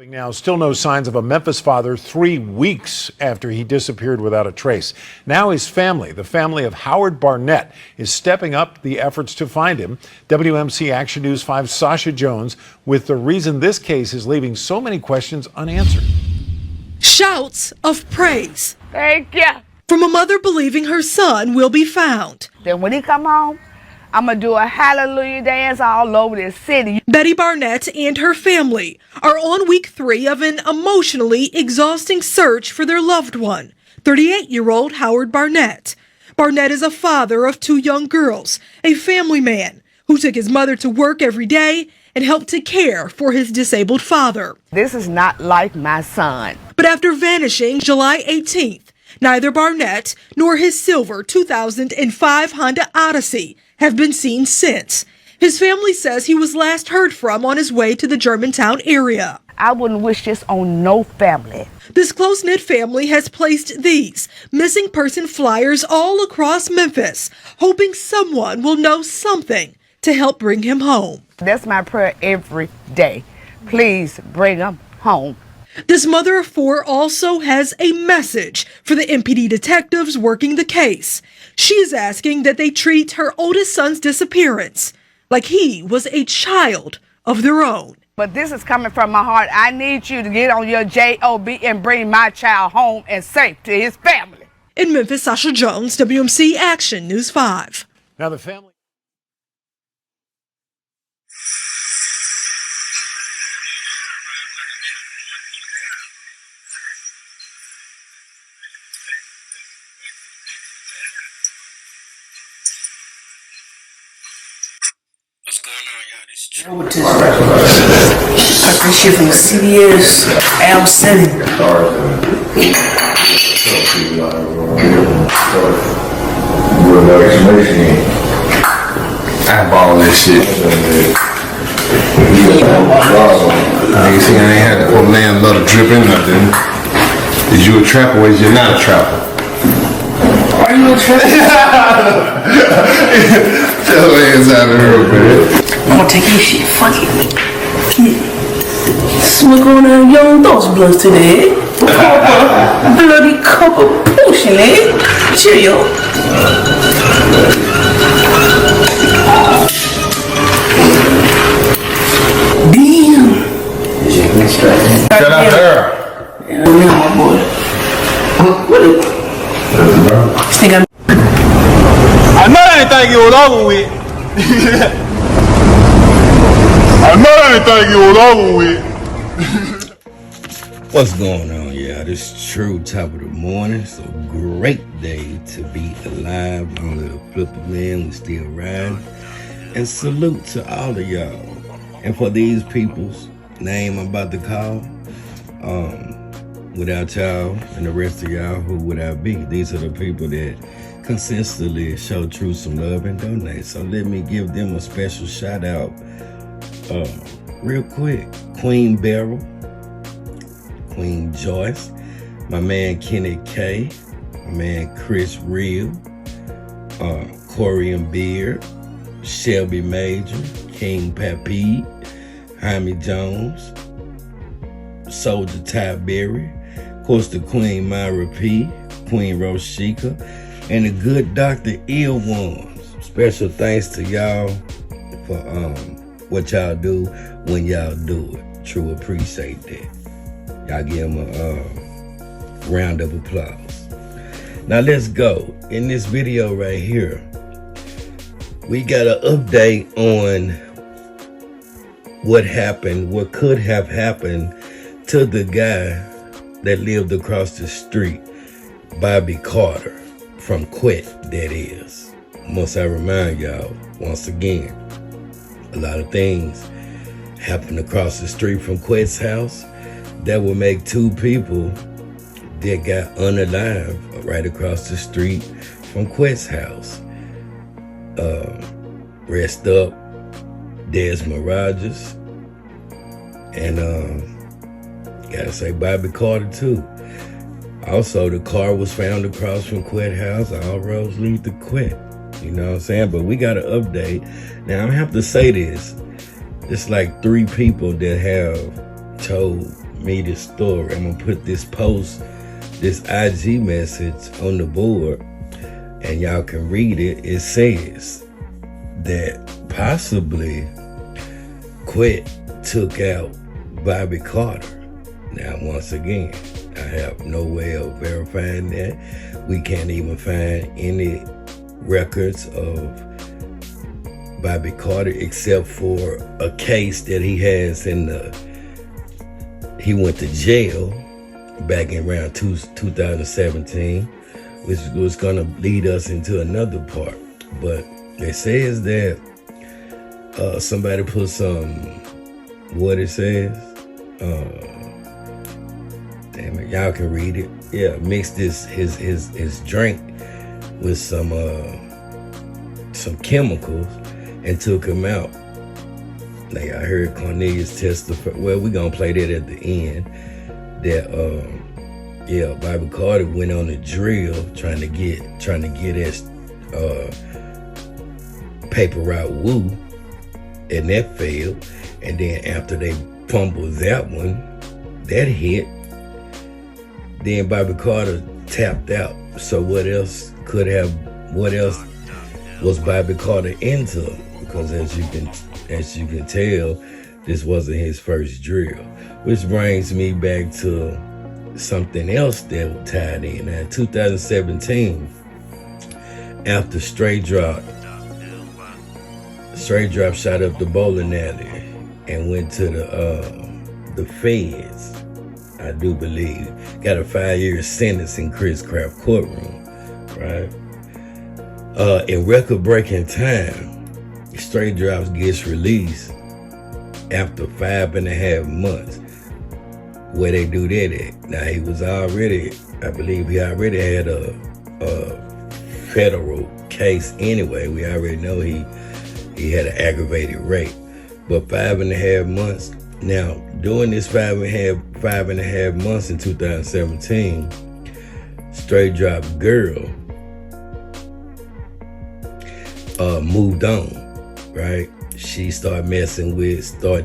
Now, still no signs of a Memphis father 3 weeks after he disappeared without a trace. Now his family, the family of Howard Barnett, is stepping up the efforts to find him. WMC Action News 5's Sasha Jones with the reason this case is leaving so many questions unanswered. Shouts of praise. Thank you. From a mother believing her son will be found. Then when he come home, I'm going to do a hallelujah dance all over this city. Betty Barnett and her family are on week 3 of an emotionally exhausting search for their loved one, 38-year-old Howard Barnett. Barnett is a father of 2 young girls, a family man who took his mother to work every day and helped to care for his disabled father. This is not like my son. But after vanishing July 18th, neither Barnett nor his silver 2005 Honda Odyssey have been seen since. His family says he was last heard from on his way to the Germantown area. I wouldn't wish this on no family. This close-knit family has placed these missing person flyers all across Memphis, hoping someone will know something to help bring him home. That's my prayer every day. Please bring him home. This mother of 4 also has a message for the MPD detectives working the case. She is asking that they treat her oldest son's disappearance like he was a child of their own. But this is coming from my heart. I need you to get on your job and bring my child home and safe to his family. In Memphis, Sasha Jones, WMC Action News 5. Now the family. What's going on, y'all? This is True. Got this shit from CBS, Al 7. I ball that shit. You see, I ain't had that old man let her drip in nothing. Is you a trapper or is you not a trapper? Are you a trapper? Tell me inside the room, man. I'm gonna take your shit, fuck it. Smoke on a young dog's blood today. Bloody cup of potion, eh? Cheerio. Damn. Shut up there. Yeah, my boy. What this nigga. I know I didn't think it was over with. I know I didn't think it was over with. What's going on, y'all? This is True, top of the morning. It's a great day to be alive. Only a flipper man, we still riding. And salute to all of y'all. And for these people's name I'm about to call, without y'all and the rest of y'all, who would I be? These are the people that consistently show True some love and donate. So let me give them a special shout out real quick. Queen Beryl, Queen Joyce, my man Kenny K, my man Chris Real, Corey and Beard, Shelby Major, King Papi, Jaime Jones, Soldier Ty Berry, of course the Queen Myra P, Queen Roshika, and the good Dr. Ill Ones. Special thanks to y'all for what y'all do when y'all do it. True appreciate that. Y'all give them a round of applause. Now let's go. In this video right here, we got an update on what happened, what could have happened to the guy that lived across the street, Bobby Carter. From Quette, that is. Must I remind y'all, once again, a lot of things happened across the street from Quette's house that would make 2 people that got unalive right across the street from Quette's house. Rest up, Desmond Rogers, and gotta say Bobby Carter too. Also, the car was found across from Quette house. All roads lead to Quette. You know what I'm saying? But we got an update. Now, I have to say this. It's like 3 people that have told me this story. I'm gonna put this post, this IG message on the board, and y'all can read it. It says that possibly Quette took out Bobby Carter. Now, once again, I have no way of verifying that. We can't even find any records of Bobby Carter except for a case that he has he went to jail back in around 2017, which was gonna lead us into another part. But it says that somebody put what it says, damn it, y'all can read it. Yeah, mixed his drink with some chemicals and took him out. Like I heard Cornelius testify. Well, we're gonna play that at the end. That Bobby Carter went on a drill trying to get his paper route woo, and that failed. And then after they fumbled that one, that hit. Then Bobby Carter tapped out. So what else was Bobby Carter into? Because as you can tell, this wasn't his first drill. Which brings me back to something else that tied in. Now, in 2017, after Straight Drop shot up the bowling alley and went to the feds, I do believe, got a 5-year sentence in Chris Craft courtroom, right? In record-breaking time, Straight Drops gets released after 5.5 months. Where they do that at? Now, he was already, I believe he already had a federal case anyway. We already know he had an aggravated rape. But 5.5 months. Now, during this 5.5 months in 2017, Straight Drop girl moved on, right? She started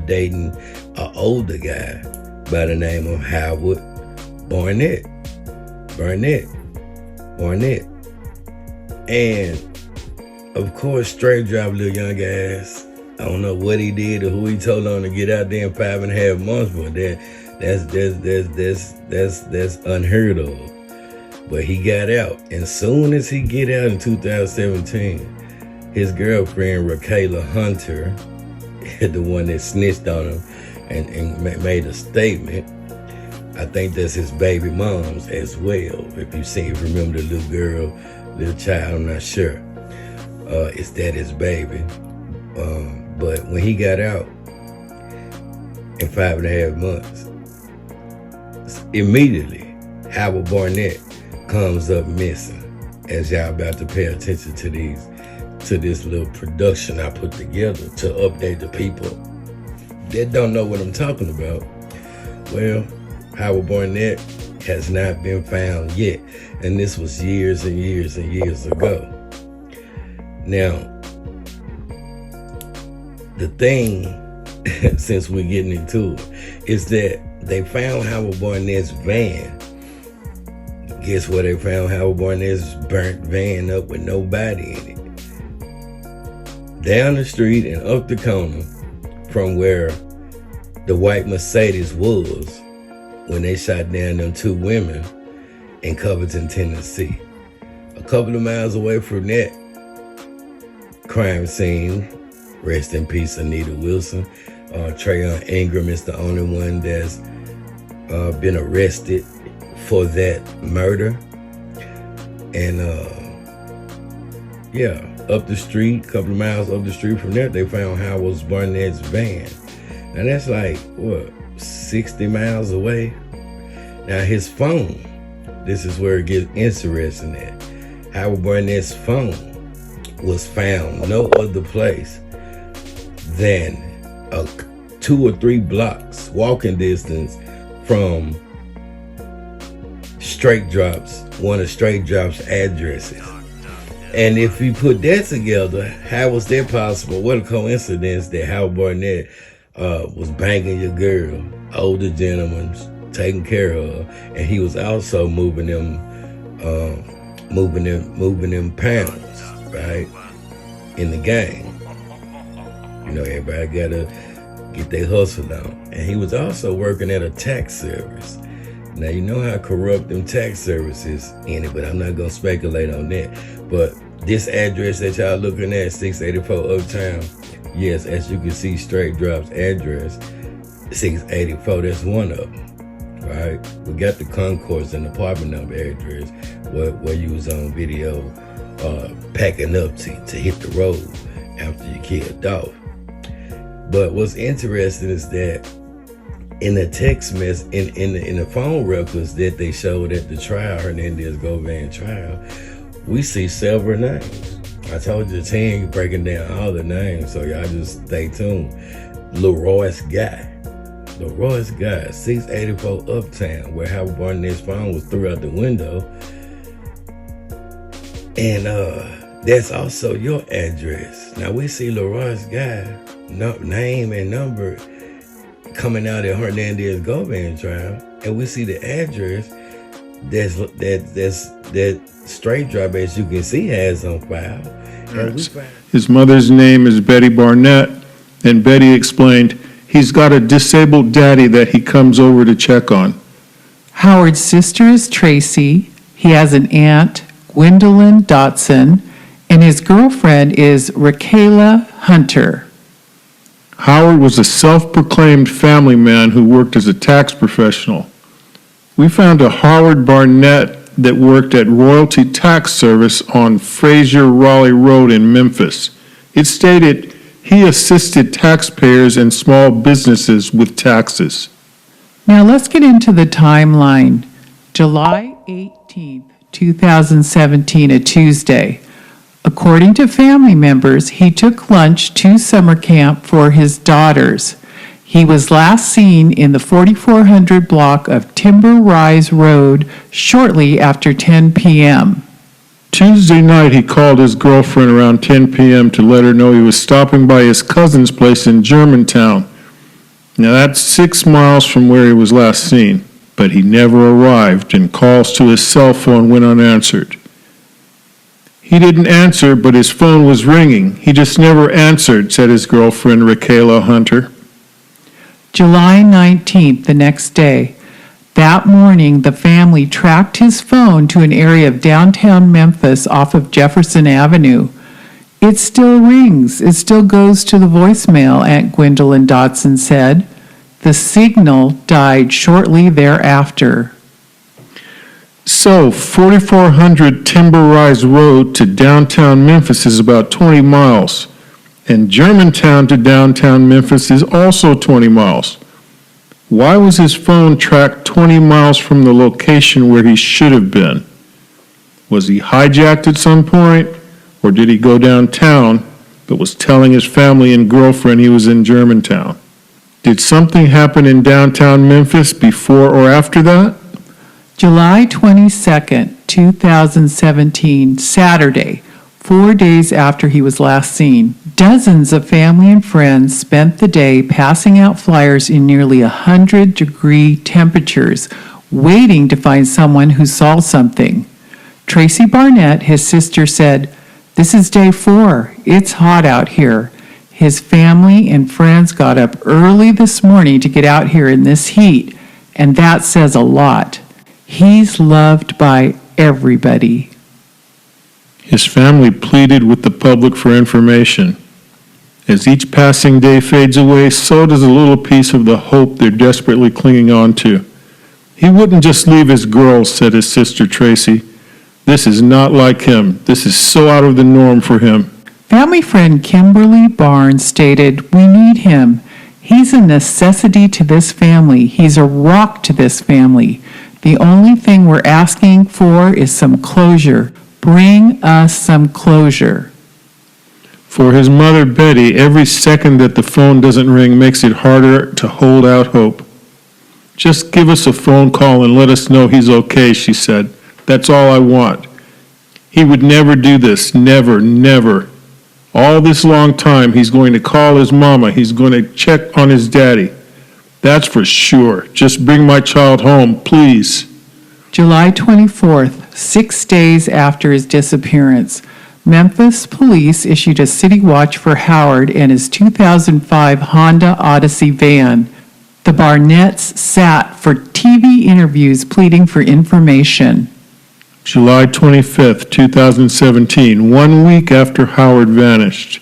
dating an older guy by the name of Howard Barnett. And of course, Straight Drop, little young ass, I don't know what he did or who he told on to get out there in 5.5 months, but that's unheard of. But he got out, and soon as he get out in 2017, his girlfriend Raquela Hunter, the one that snitched on him and made a statement. I think that's his baby mom's as well. If you remember the little child, I'm not sure. Is that his baby? But when he got out in 5.5 months, immediately Howard Barnett comes up missing. As y'all about to pay attention to this little production I put together to update the people that don't know what I'm talking about. Well, Howard Barnett has not been found yet, and this was years and years and years ago. Now, the thing, since we're getting into it, is that they found Howard Barnett's van. Guess where they found Howard Barnett's burnt van up with nobody in it? Down the street and up the corner from where the white Mercedes was when they shot down them 2 women in Covington, Tennessee. A couple of miles away from that crime scene, rest in peace, Anita Wilson. Trayon Ingram is the only one that's been arrested for that murder. And up the street, a couple of miles up the street from there, they found Howard Barnett's van. Now that's like, 60 miles away? Now his phone, this is where it gets interesting at. Howard Barnett's phone was found no other place than 2 or 3 blocks walking distance from Straight Drop's, one of Straight Drop's addresses. And if you put that together, how was that possible? What a coincidence that Howard Barnett was banging your girl older gentlemen taken care of, and he was also moving them pounds, right, in the game. You know, everybody gotta get their hustle on. And he was also working at a tax service. Now, you know how corrupt them tax services in it, but I'm not gonna speculate on that. But this address that y'all looking at, 684 Uptown, yes, as you can see, Straight Drop's address, 684, that's one of them, right? We got the concourse and apartment number address where you was on video packing up to hit the road after you killed Dolph. But what's interesting is that in the text mess, in the phone records that they showed at the trial, Hernandez-Govan trial, we see several names. I told you, Tan breaking down all the names, so y'all just stay tuned. Leroy's guy, 684 Uptown, where Howard Barnett's phone was threw out the window. And that's also your address. Now we see Leroy's guy, name and number coming out at Hernandez-Govan trial, and we see the address that Straight Drop, as you can see, has on file. And His mother's name is Betty Barnett, and Betty explained he's got a disabled daddy that he comes over to check on. Howard's sister is Tracy. He has an aunt, Gwendolyn Dotson, and his girlfriend is Raquela Hunter. Howard was a self-proclaimed family man who worked as a tax professional. We found a Howard Barnett that worked at Royalty Tax Service on Fraser-Raleigh Road in Memphis. It stated he assisted taxpayers and small businesses with taxes. Now let's get into the timeline. July 18th, 2017, a Tuesday. According to family members, he took lunch to summer camp for his daughters. He was last seen in the 4400 block of Timber Rise Road shortly after 10 p.m. Tuesday night, he called his girlfriend around 10 p.m. to let her know he was stopping by his cousin's place in Germantown. Now that's 6 miles from where he was last seen, but he never arrived, and calls to his cell phone went unanswered. He didn't answer, but his phone was ringing. He just never answered, said his girlfriend, Raquela Hunter. July 19th, the next day. That morning, the family tracked his phone to an area of downtown Memphis off of Jefferson Avenue. It still rings. It still goes to the voicemail, Aunt Gwendolyn Dotson said. The signal died shortly thereafter. So, 4400 Timber Rise Road to downtown Memphis is about 20 miles, and Germantown to downtown Memphis is also 20 miles. Why was his phone tracked 20 miles from the location where he should have been? Was he hijacked at some point, or did he go downtown but was telling his family and girlfriend he was in Germantown? Did something happen in downtown Memphis before or after that? July 22nd, 2017, Saturday, 4 days after he was last seen. Dozens of family and friends spent the day passing out flyers in nearly 100-degree temperatures, waiting to find someone who saw something. Tracy Barnett, his sister, said, "This is day 4. It's hot out here." His family and friends got up early this morning to get out here in this heat, and that says a lot. He's loved by everybody. His family pleaded with the public for information. As each passing day fades away, so does a little piece of the hope they're desperately clinging on to. He wouldn't just leave his girls, said his sister Tracy. This is not like him. This is so out of the norm for him. Family friend Kimberly Barnes stated, "We need him. He's a necessity to this family. He's a rock to this family. The only thing we're asking for is some closure. Bring us some closure." For his mother, Betty, every second that the phone doesn't ring makes it harder to hold out hope. "Just give us a phone call and let us know he's okay," she said. "That's all I want. He would never do this. Never, never. All this long time, he's going to call his mama. He's going to check on his daddy. That's for sure. Just bring my child home, please. July 24th, 6 days after his disappearance, Memphis police issued a city watch for Howard and his 2005 Honda Odyssey van. The Barnetts sat for TV interviews pleading for information. July 25th, 2017, 1 week after Howard vanished.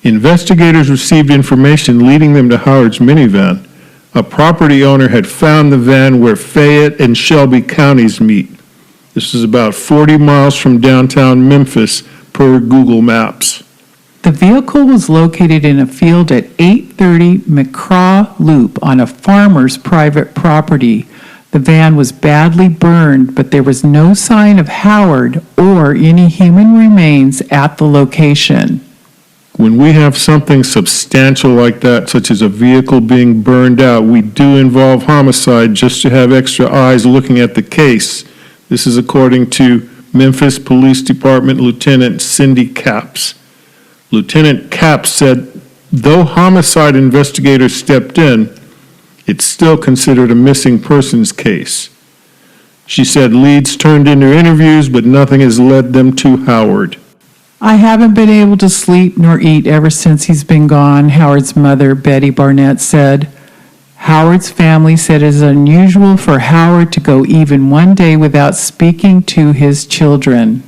Investigators received information leading them to Howard's minivan. A property owner had found the van where Fayette and Shelby counties meet. This is about 40 miles from downtown Memphis, per Google Maps. The vehicle was located in a field at 830 McCraw Loop on a farmer's private property. The van was badly burned, but there was no sign of Howard or any human remains at the location. When we have something substantial like that, such as a vehicle being burned out, we do involve homicide just to have extra eyes looking at the case. This is according to Memphis Police Department Lieutenant Cindy Capps. Lieutenant Capps said, though homicide investigators stepped in, it's still considered a missing persons case. She said leads turned into interviews, but nothing has led them to Howard. I haven't been able to sleep nor eat ever since he's been gone, Howard's mother, Betty Barnett, said. Howard's family said it is unusual for Howard to go even one day without speaking to his children.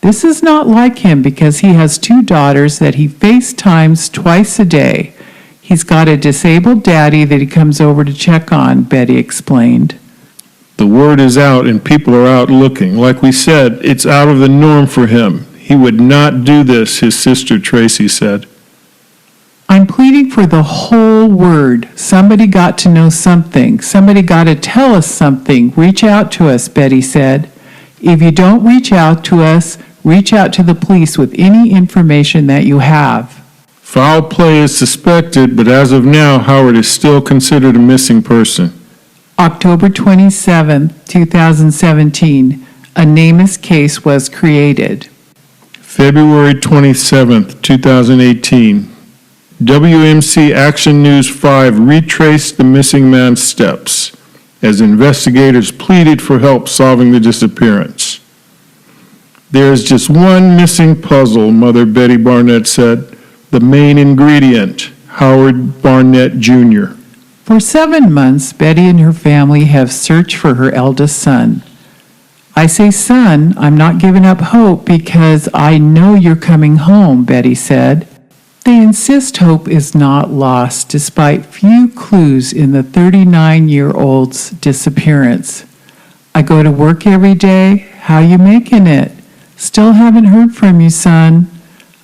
This is not like him because he has 2 daughters that he FaceTimes twice a day. He's got a disabled daddy that he comes over to check on, Betty explained. The word is out and people are out looking. Like we said, it's out of the norm for him. He would not do this, his sister Tracy said. I'm pleading for the whole word. Somebody got to know something. Somebody got to tell us something. Reach out to us, Betty said. If you don't reach out to us, reach out to the police with any information that you have. Foul play is suspected, but as of now, Howard is still considered a missing person. October 27, 2017, a NamUs case was created. February 27, 2018, WMC Action News 5 retraced the missing man's steps as investigators pleaded for help solving the disappearance. There is just one missing puzzle, Mother Betty Barnett said, the main ingredient, Howard Barnett Jr. For 7 months, Betty and her family have searched for her eldest son. I say son, I'm not giving up hope because I know you're coming home, Betty said. They insist hope is not lost despite few clues in the 39-year-old's disappearance. I go to work every day. How you making it? Still haven't heard from you, son.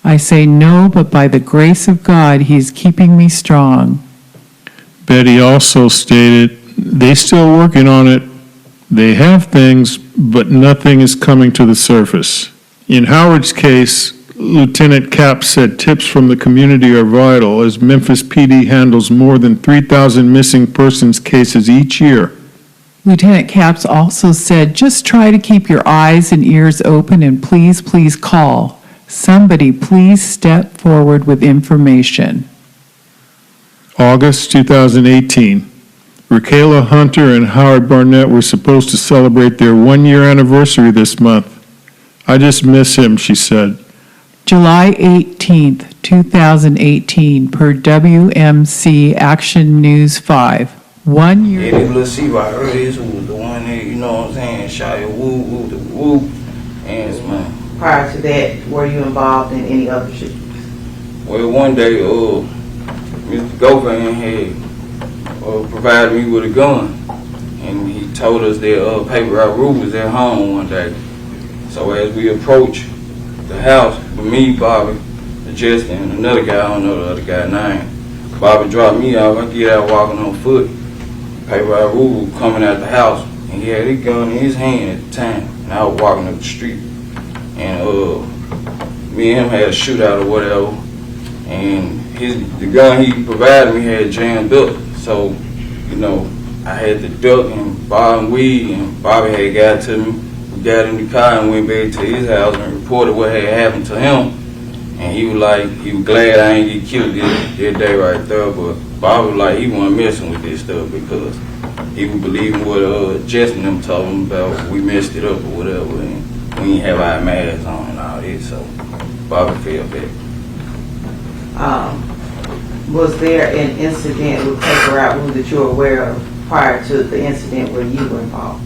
I say no, but by the grace of God, he's keeping me strong. Betty also stated, they still working on it. They have things, but nothing is coming to the surface. In Howard's case, Lieutenant Capps said tips from the community are vital as Memphis PD handles more than 3,000 missing persons cases each year. Lieutenant Capps also said, just try to keep your eyes and ears open and please, please call. Somebody please step forward with information. August 2018. Raquela Hunter and Howard Barnett were supposed to celebrate their 1-year anniversary this month. I just miss him, she said. July 18th, 2018, per WMC Action News 5. 1 year. Yeah, this little C right here, who was the one that, you know what I'm saying, shot your woo, woo, the woo, and it's man. Prior to that, were you involved in any other shootings? Well, one day, Mr. Gofan had provided me with a gun, and he told us that Paper Route Rue was at home one day. So as we approached the house, with me, Bobby, Justin, and another guy, I don't know the other guy's name. Bobby dropped me off, I get out walking on foot. Paper Route Rue coming out the house, and he had his gun in his hand at the time, and I was walking up the street. And me and him had a shootout or whatever, and the gun he provided me had jammed up. So, you know, I had to duck and Bob and weed, and Bobby had got to me. We got in the car and went back to his house and reported what had happened to him. And he was glad I ain't get killed that day right there. But Bob was like, he wasn't messing with this stuff because he was believing what Justin them told him about we messed it up or whatever, and we ain't have our masks on and all this. So Bobby fell back. Was there an incident with paper route that you're aware of prior to the incident where you were involved?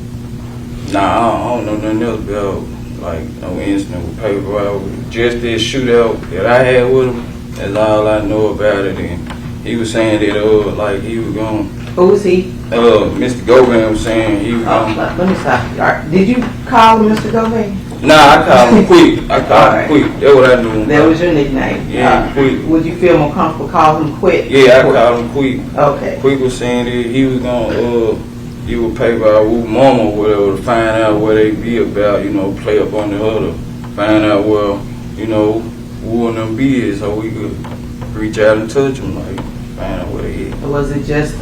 Nah, I don't know nothing else about like no incident with paper route. Just this shootout that I had with him, that's all I know about it. And he was saying that like he was going. Who was he? Mr. Govan was saying he was going. Let me stop. Did you call Mr. Govan? Nah, I called him Quick. I called him Quick. That's what I knew him. That was your nickname? Yeah, Quick. Would you feel more comfortable calling him Quette? Yeah, I called him Quick. Okay. Quick was saying that he was gonna he would pay by Woo Mama or whatever to find out what they be about, play up on the other, find out where, Woo and them be is so we could reach out and touch them, like find out where they is. Was it just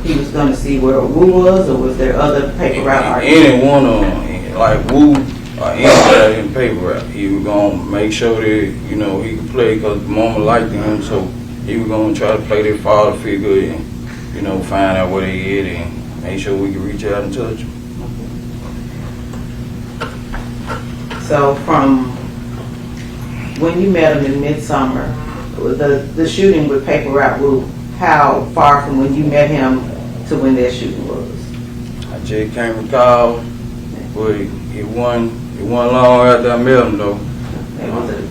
he was gonna see where Woo was, or was there other paper route artists? Any one of them, like Woo, anybody in paper route, he was gonna make sure that he could play because Mama liked him, so he was gonna try to play their father figure and find out where they is and make sure we could reach out and touch them. So from when you met him in midsummer, the shooting with paper route Woo, how far from when you met him to when that shooting was? I just can't recall, but it wasn't long after I met him though. Was it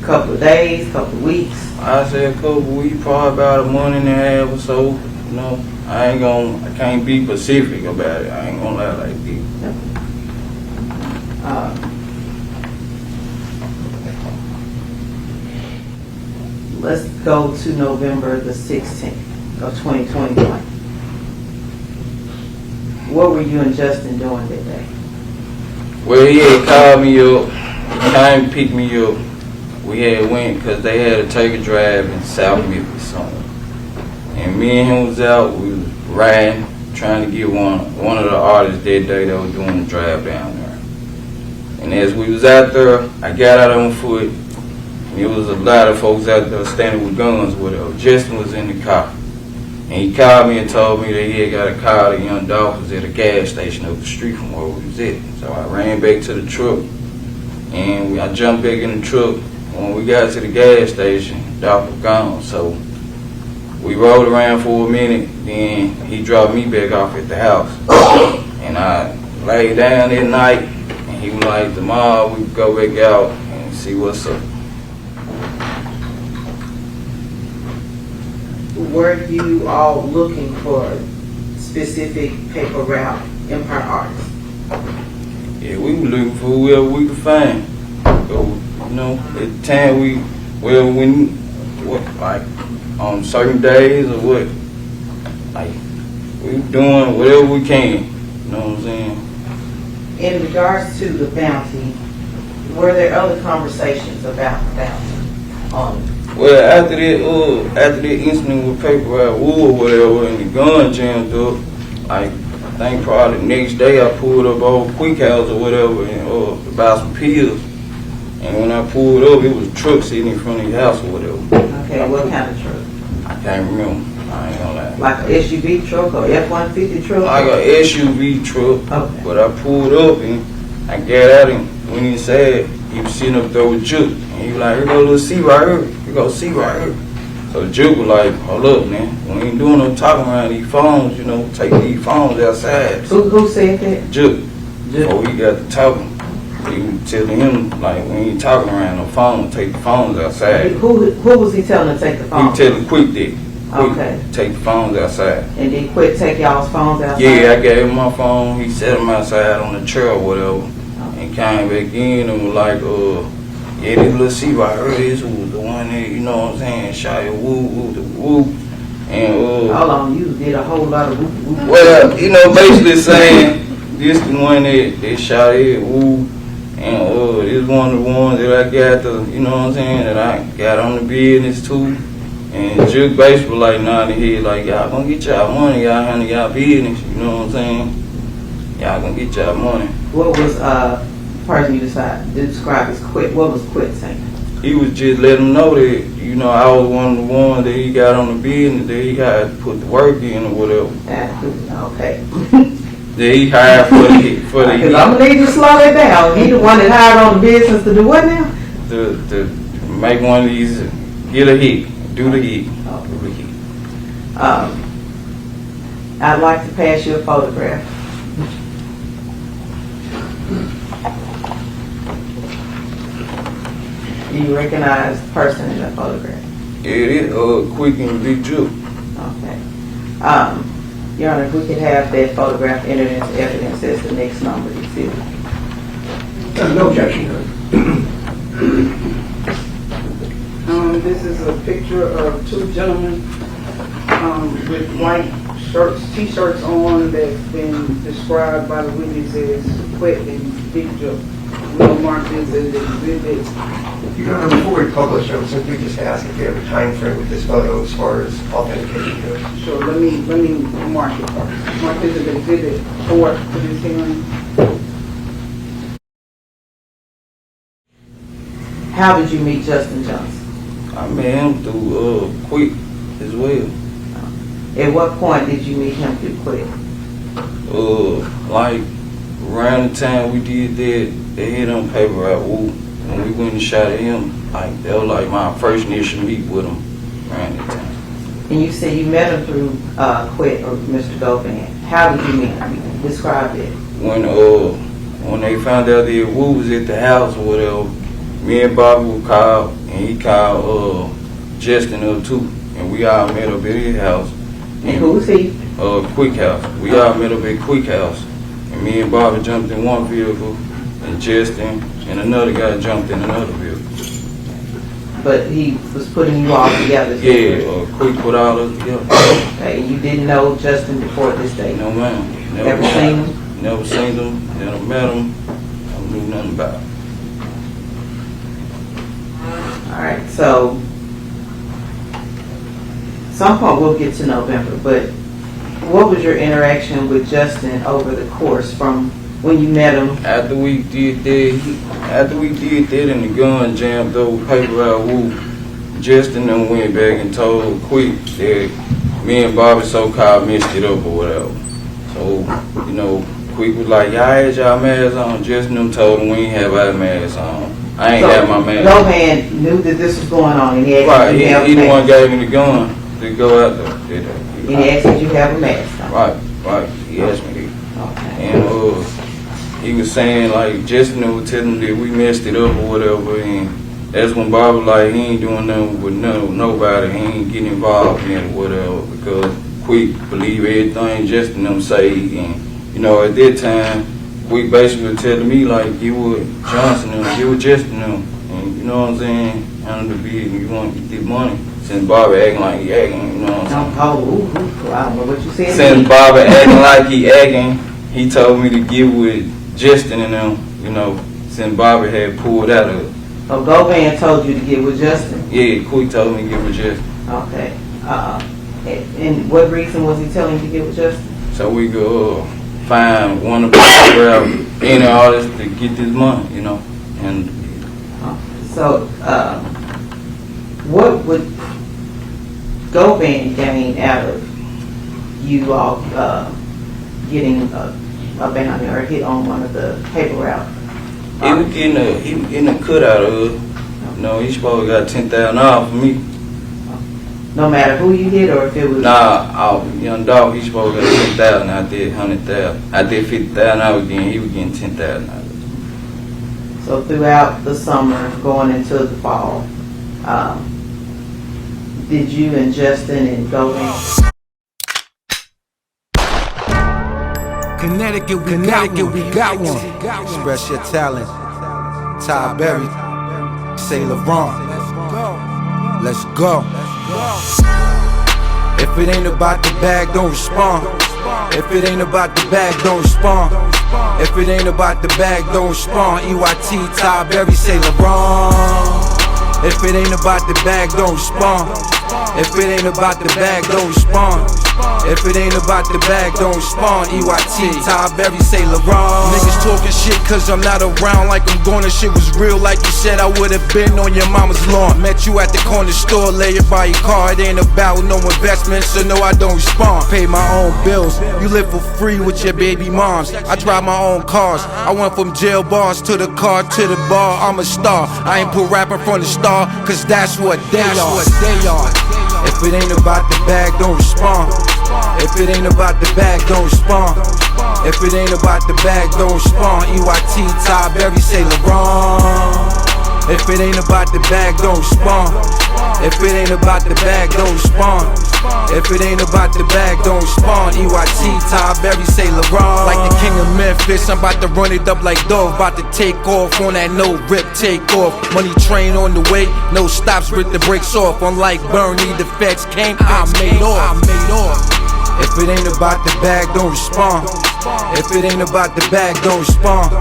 a couple of days, couple of weeks? I said a couple of weeks, probably about a month and a half or so. I can't be specific about it. I ain't gonna lie like this. Let's go to November the 16th of 2021. What were you and Justin doing that day? Well, he had called me up. He came and picked me up. We had went because they had to take a drive in South Memphis somewhere. And me and him was out. We was riding, trying to get one of the artists that day that was doing the drive down there. And as we was out there, I got out on foot. There was a lot of folks out there standing with guns or whatever. Justin was in the car. And he called me and told me that he had got a car that young Dolph was at a gas station up the street from where we was at. So I ran back to the truck. And I jumped back in the truck. When we got to the gas station, Dolph was gone. So we rode around for a minute. Then he dropped me back off at the house. And I laid down that night. And he was like, tomorrow we go back out and see what's up. Were you all looking for specific paper route empire artists? Yeah, we were looking for whoever we could find. So, at the time like on certain days or what, like we were doing whatever we can. You know what I'm saying? In regards to the bounty, were there other conversations about the bounty? Well, after that incident with paper route Woo or whatever, and the gun jammed up, like I think probably the next day I pulled up old Quick House or whatever and about some pills. And when I pulled up, it was a truck sitting in front of the house or whatever. Okay, what kind of truck? I can't remember. I ain't gonna lie. Like an SUV truck or F-150 truck? Like an SUV truck. Okay. But I pulled up and I got out and went inside. He was sitting up there with Juke. And he was like, here go a little C right here. Here go C right here. So Juke was like, hold up, man. We ain't doing no talking around these phones, take these phones outside. Who said that? Juke. Before we got to talking, he was telling him, like, we ain't talking around no phone, take the phones outside. Who was he telling to take the phones? He was telling Quick that. Okay. Take the phones outside. And did Quette take y'all's phones outside? Yeah, I gave him my phone. He set them outside on the chair or whatever. And came back in and was like, yeah, this little C right here, this was the one that, you know what I'm saying, shot your woo. And hold on, you did a whole lot of woo. Well, basically saying this the one that shot it, woo. And this one of the ones that I got to, you know what I'm saying, that I got on the business too. And Juke basically was like nodding his head like, y'all gonna get y'all money, y'all handle y'all business, you know what I'm saying? Y'all gonna get y'all money. What was person you described as Quette? What was Quette saying? he was just letting him know that, you know, I was one of the ones that he got on the business, that he had to put the work in or whatever. Okay. That he hired for the Because I'm gonna need you to slow it down. He the one that hired on the business to do what now? To make one of these, get a hit, do the hit. Do the hit. I'd like to pass you a photograph. Do you recognize the person in the photograph? It is Quick and Big Jew. Okay. Your Honor, if we could have that photograph entered into evidence as the next number to see. No objection, Your Honor. This is a picture of two gentlemen with white shirts, t-shirts on that's been described by the witness as Quette and Big Joe. We'll mark this as exhibit. Your Honor, before we publish, I would simply just ask if you have a time frame with this photo as far as authentication goes. Sure, let me mark it first. Mark this as exhibit 4 for this hearing. How did you meet Justin Johnson? I met him through Quick as well. At what point did you meet him through Quette? Like around the time we did that, they hit on paper route Woo. When we went and shot at him, like that was like my first initial meet with him around that time. And you said you met him through Quette or Mr. Dolphin. How did you meet him? Describe it. When they found out that Woo was at the house or whatever, me and Bobby were called, and he called Justin up too, and we all met up at his house. And who was he? Quick House. We all met up at Quick House, and me and Bobby jumped in one vehicle, and Justin and another guy jumped in another vehicle. But he was putting you all together. Yeah, Quick put all us together. Okay, you didn't know Justin before this day? No, ma'am. Never seen him? Never seen him, never met him, I knew nothing about him. All right, so some point we'll get to November, but what was your interaction with Justin over the course from when you met him? After we did that and the gun jammed over paper out Woo, Justin then went back and told Quick that me and Bobby so-called messed it up or whatever. So, you know, Quick was like, y'all had y'all masks on. Justin them told him we ain't have our masks on. I ain't have my mask. No man knew that this was going on, and he asked right, you to have he a the one mask. gave me the gun to go out there. And he asked that you have a mask on. Right, he asked me that. Okay. And he was saying, like, Justin was telling him that we messed it up or whatever, and that's when Bob was like, he ain't doing nothing with nobody, he ain't getting involved in it or whatever, because Quick believe everything Justin them say, and, you know, at that time, Quick basically was telling me, like, get with Johnson and get with Justin them, and you know what I'm saying, handle the bid, and you want to get this money. Since Bobby acting like he acting, you know what I'm saying? I don't know what you said. Since Bobby acting like he acting, he told me to get with Justin and them, you know, since Bobby had pulled out of it. Oh, Govan told you to get with Justin? Yeah, Quick told me to get with Justin. Okay. And what reason was he telling you to get with Justin? So we go find one of the people out any artists to get this money, you know. And so, what would Govan gain out of you all getting a bounty or a hit on one of the paper route? He was getting a cut out of it. You know, he supposed to got $10,000 for me. No matter who you hit or if it was... Nah, young dog, he supposed to got $10,000. I did $100,000. I did $50,000 I was getting, he was getting $10,000 out of it. So throughout the summer, going into the fall, did you and Justin and Govan... Connecticut, we got one. Express your talent. Ty Berry, Say LeBron. Let's go. If it ain't about the bag, don't respond. If it ain't about the bag, don't respond. If it ain't about the bag, don't respond. EYT, Ty Berry, Say LeBron. If it ain't about the bag, don't respond. If it ain't about the bag, don't respond. If it ain't about the bag, don't respond. EYT, Ty Berry, say LeBron. Niggas talking shit cause I'm not around like I'm gone. This shit was real like you said I would've been on your mama's lawn. Met you at the corner store, lay it by your car. It ain't about no investment, so no I don't respond. Pay my own bills, you live for free with your baby moms. I drive my own cars, I went from jail bars to the car to the bar. I'm a star, I ain't put rapping from the start, cause that's what they are. If it ain't about the bag, don't respond. If it ain't about the bag, don't respond. If it ain't about the bag, don't respond. EYT, Ty Berry, say LeBron. If it ain't about the bag, don't respond. If it ain't about the bag, don't respond. If it ain't about the bag, don't respond. EYT, Ty Berry, say LeBron. Like the king of Memphis, I'm about to run it up like Dolph. About to take off on that no rip, take off. Money train on the way, no stops, rip the brakes off. Unlike Bernie, the feds came, I made off. If it ain't about the bag, don't respond. If it ain't about the bag, don't respond.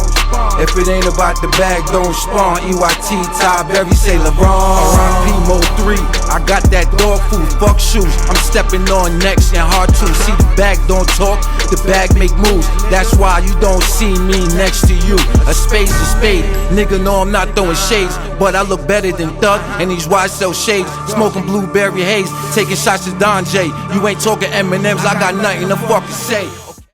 If it ain't about the bag, don't respond. EYT, Ty Berry, say LeBron. R.I.P. Mo 3, I got that dog food, fuck shoes. I'm stepping on next and hard to see the bag don't talk, the bag make moves. That's why you don't see me next to you. A spade's a spade, nigga know I'm not throwing shades, but I look better than Thug and these YSL shades. Smoking blueberry haze, taking shots to Don J. You ain't talking M&M's, I got nothing to fucking say.